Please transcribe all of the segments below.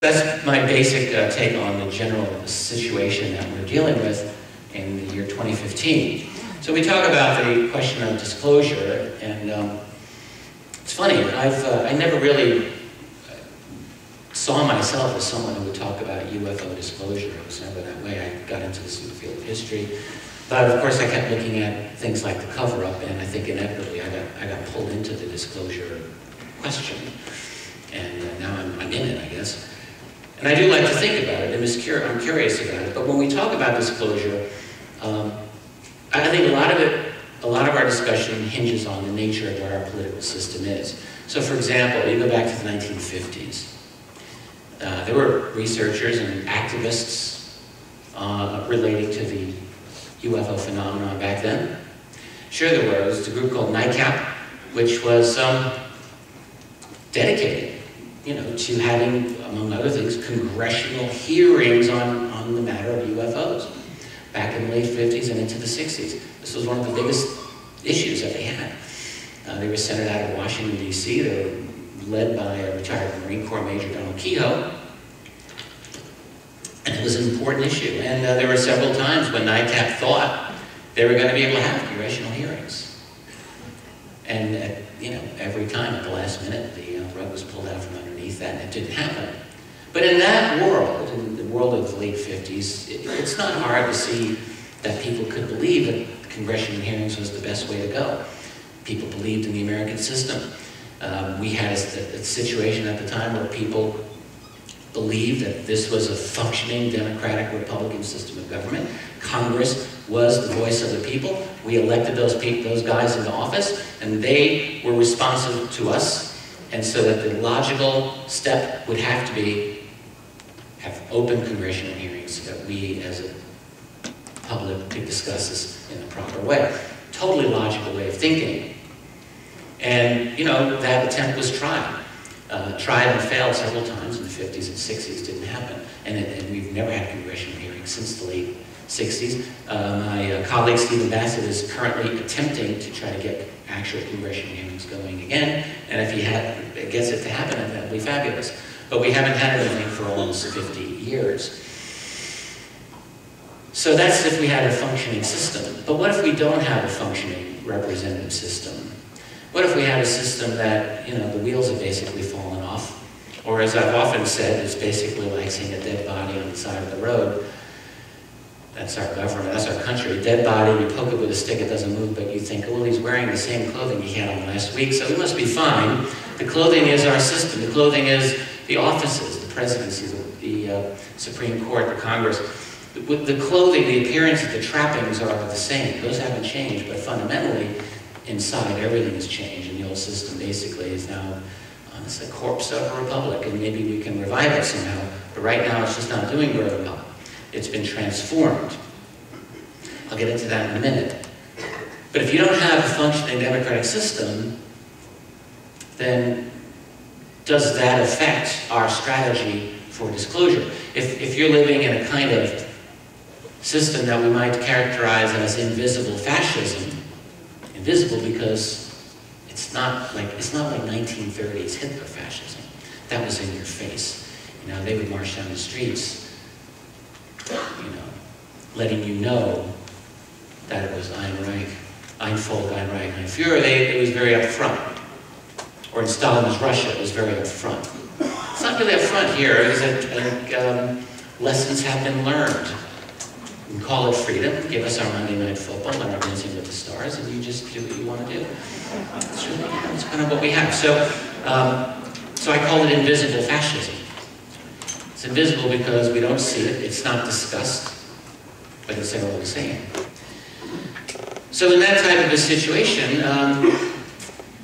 That's my basic take on the general situation that we're dealing with in the year 2015. So we talk about the question of disclosure, and it's funny, I never really saw myself as someone who would talk about UFO disclosure. It was never that way. I got into this in the field of history. But of course I kept looking at things like the cover-up, and I think inevitably I got pulled into the disclosure question. And now I'm in it, I guess. And I do like to think about it, and I'm curious about it. But when we talk about disclosure, I think a lot of our discussion hinges on the nature of what our political system is. So for example, you go back to the 1950s. There were researchers and activists relating to the UFO phenomenon back then. Sure there were. There was a group called NICAP, which was dedicated, to having, among other things, congressional hearings on the matter of UFOs back in the late 50s and into the 60s. This was one of the biggest issues that they had. They were centered out of Washington, D.C. They were led by a retired Marine Corps Major Donald Kehoe. And it was an important issue. And there were several times when NICAP thought they were going to be able to have congressional hearings. And every time at the last minute, the rug was pulled out from underneath that, and it didn't happen. But in that world, in the world of the late 50s, it's not hard to see that people could believe that congressional hearings was the best way to go. People believed in the American system. We had a situation at the time where people believed that this was a functioning democratic Republican system of government. Congress was the voice of the people. We elected those guys into office, and they were responsive to us. And so that the logical step would have to be have open congressional hearings so that we as a public could discuss this in a proper way. Totally logical way of thinking. And, that attempt was tried. Tried and failed several times in the 50s and 60s, didn't happen. And we've never had congressional hearings since the late 60s. My colleague Stephen Bassett is currently attempting to try to get actual congressional hearings going again. And if he gets it to happen, that would be fabulous. But we haven't had anything for almost 50 years. So that's if we had a functioning system. But what if we don't have a functioning representative system? What if we have a system that, the wheels have basically fallen off? Or as I've often said, it's basically like seeing a dead body on the side of the road. That's our government, that's our country. A dead body, you poke it with a stick, it doesn't move, but you think, well, he's wearing the same clothing he had on last week, so he must be fine. The clothing is our system. The clothing is the offices, the presidency, the Supreme Court, the Congress. The clothing, the appearance, the trappings are the same. Those haven't changed, but fundamentally, inside, everything has changed, and the old system basically is now it's a corpse of a republic, and maybe we can revive it somehow, but right now it's just not doing very well. It's been transformed. I'll get into that in a minute. But if you don't have a functioning democratic system, then does that affect our strategy for disclosure? If you're living in a kind of system that we might characterize as invisible fascism, invisible because it's not like 1930s Hitler fascism. That was in your face. They would march down the streets, letting you know that it was Ein Reich, Ein Volk, Ein Reich, Ein Führer. It was very upfront. Or in Stalin's Russia, it was very upfront. It's not really upfront here. It's lessons have been learned. We can call it freedom. Give us our Monday Night Football and our Dancing with the Stars, and you just do what you want to do. It's kind of what we have. So I call it invisible fascism. It's invisible because we don't see it. It's not discussed, but it's all the same. So in that type of a situation,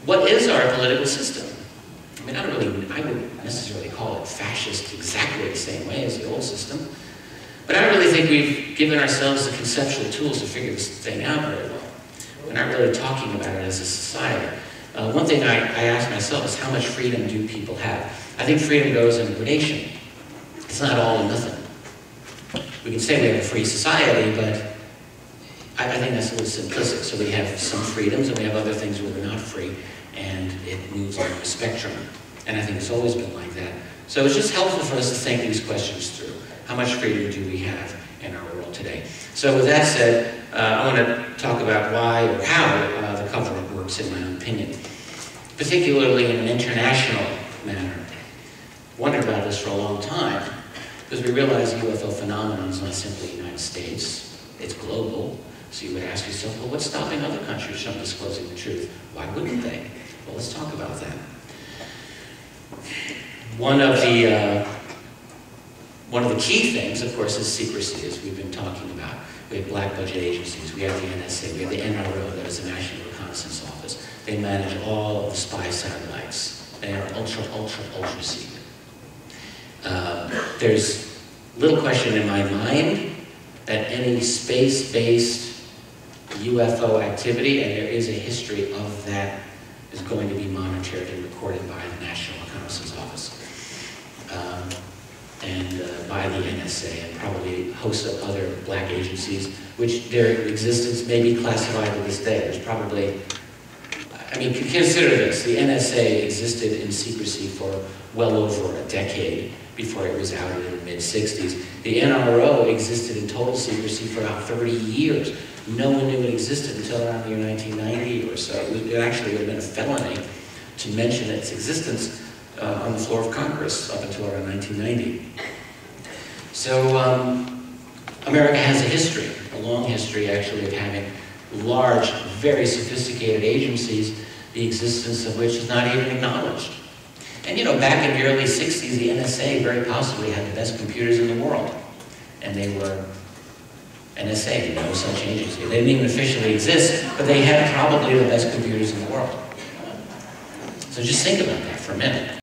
what is our political system? I wouldn't necessarily call it fascist exactly the same way as the old system. But I don't really think we've given ourselves the conceptual tools to figure this thing out very well. We're not really talking about it as a society. One thing I ask myself is how much freedom do people have? I think freedom goes in gradation. It's not all or nothing. We can say we have a free society, but I think that's a little simplistic. So we have some freedoms and we have other things where we're not free, and it moves on a spectrum. And I think it's always been like that. So it's just helpful for us to think these questions through. How much freedom do we have in our world today? So with that said, I want to talk about why or how the cover-up works, in my own opinion, particularly in an international manner. Wondered about this for a long time, because we realize the UFO phenomenon is not simply United States, it's global. So you would ask yourself, well, what's stopping other countries from disclosing the truth? Why wouldn't they? Well, let's talk about that. One of the key things, of course, is secrecy, as we've been talking about. We have black budget agencies, we have the NSA, we have the NRO, that is the National Reconnaissance Office. They manage all of the spy satellites. They are ultra, ultra, ultra secret. There's little question in my mind that any space-based UFO activity, and there is a history of that, is going to be monitored and recorded by the National Reconnaissance Office and by the NSA, and probably hosts of other black agencies, which their existence may be classified to this day. There's probably, I mean, consider this, the NSA existed in secrecy for well over a decade before it was outed in the mid-60s. The NRO existed in total secrecy for about 30 years. No one knew it existed until around the year 1990 or so. It actually would have been a felony to mention its existence on the floor of Congress up until around 1990. So America has a history, a long history actually, of having large, very sophisticated agencies, the existence of which is not even acknowledged. And you know, back in the early 60s, the NSA very possibly had the best computers in the world. And they were NSA, no such agency. They didn't even officially exist, but they had probably the best computers in the world. So just think about that for a minute.